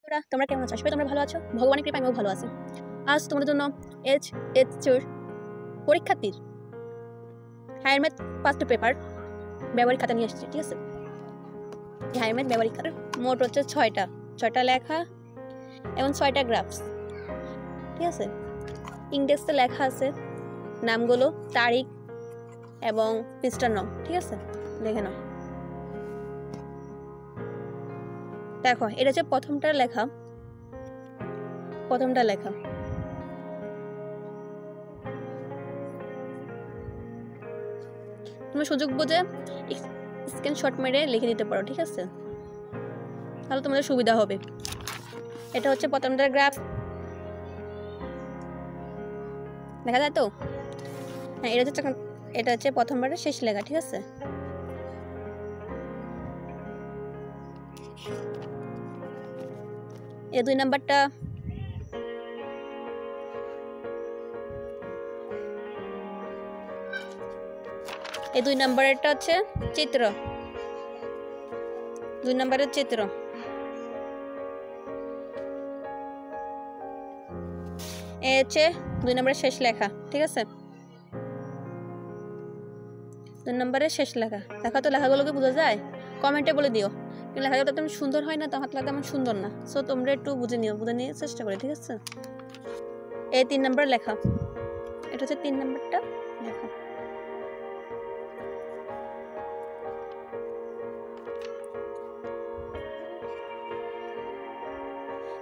তোমরা কেমন আছো? আশা করি তোমরা ভালো আছো। ভগবানের কৃপায় আমিও ভালো আছি। আজ তোমাদের জন্য এইচএসসির পরীক্ষার্থীর হায়ার ম্যাথ ফার্স্ট পেপার ব্যবহারিক খাতা নিয়ে আসছি, ঠিক আছে? হায়ার ম্যাথ ব্যবহারিক খাতা মোট হচ্ছে ছয়টা লেখা এবং 6টা গ্রাফস, ঠিক আছে? ইন্ডেক্সে লেখা আছে নামগুলো, তারিখ এবং পৃষ্ঠার নাম, ঠিক আছে? দেখে নাও। দেখো, এটা হচ্ছে প্রথমটা লেখা। তুমি সুযোগ বুঝে স্ক্রিনশট মেরে লিখে দিতে পারো, ঠিক আছে? তাহলে তোমাদের সুবিধা হবে। এটা হচ্ছে প্রথমটার গ্রাফ, দেখা যায় তো? হ্যাঁ, এটা হচ্ছে প্রথমবারের শেষ লেখা, ঠিক আছে? এই 2 নাম্বারটা এই 2 নাম্বারেরটা হচ্ছে চিত্র, 2 নাম্বারের চিত্র। এই হচ্ছে 2 নাম্বারের শেষ লেখা, ঠিক আছে? 2 নাম্বারের শেষ লেখা। দেখো তো লেখাগুলোকে বোঝা যায়? কমেন্টে বলে দিও। লেখাগুলো তেমন সুন্দর হয় না, তো হাত লাগা তেমন সুন্দর না। সো তোমরা একটু বুঝে নিয়ে চেষ্টা করো, ঠিক আছে? এই 3 নাম্বার লেখা, এটা হচ্ছে 3 নাম্বারটা লেখা।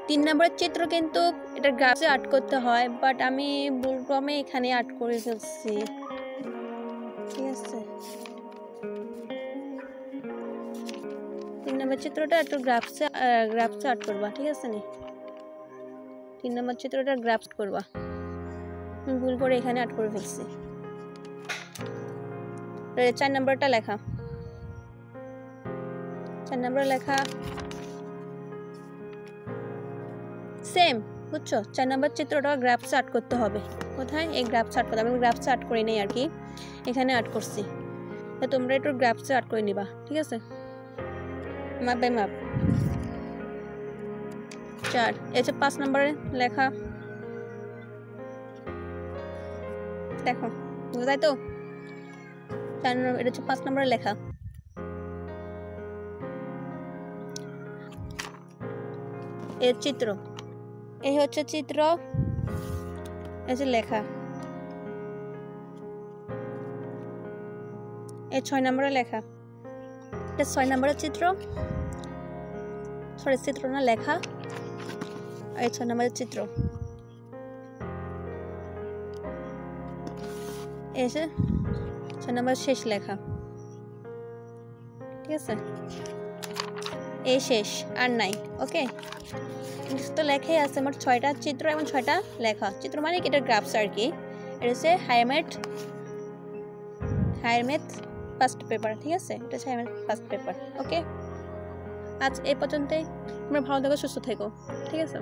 তিন নম্বরের চিত্র কিন্তু এটা গ্রাফে আর্ট করতে হয়, বাট আমি ভুলক্রমে এখানে আর্ট করে ফেলছি, ঠিক আছে? 3 নম্বর চিত্রটা একটু গ্রাফে আর্ট করবা, ঠিক আছে? 3 নম্বর চিত্রটা গ্রাফ করবা, ভুল করে এখানে আর্ট করে ফেলছি। 4 নম্বরটা লেখা, 4 নম্বর লেখা সেম, বুঝছো? 4 নম্বর চিত্রটা গ্রাফে আর্ট করতে হবে। কোথায়? এই গ্রাফে আর্ট করতে হবে। আমি গ্রাফে আর্ট করি নাই আর কি, এখানে আর্ট করছি। তো তোমরা একটু গ্রাফে আর্ট করে নিবা, ঠিক আছে? মাপ বাই মাপ। 4 এই যে 5 নম্বরে লেখা, দেখো বোঝা যায় তো? 4 নম্বর, এটা হচ্ছে 5 নম্বরে লেখা। এর চিত্র, এই হচ্ছে চিত্র, এই যে লেখা। এই 6 নম্বরে লেখা, এটা 6 নম্বরের চিত্র, সরি চিত্র না, লেখা। এই 6 নম্বরের চিত্র, এই যে 6 নম্বরের শেষ লেখা, ঠিক আছে? এই শেষ, আর নাই। ওকে, তো লেখাই আছে আমার 6টা চিত্র এবং 6টা লেখা। চিত্র মানে কি? এটা গ্রাফস আর কি। এটা হচ্ছে হায়ার ম্যাথ ফার্স্ট পেপার, ঠিক আছে? এটা হচ্ছে হায়ার ম্যাথ ফার্স্ট পেপার। ওকে, আজ এই পর্যন্তই। তোমরা ভালো থেকো, সুস্থ থেকো, ঠিক আছে?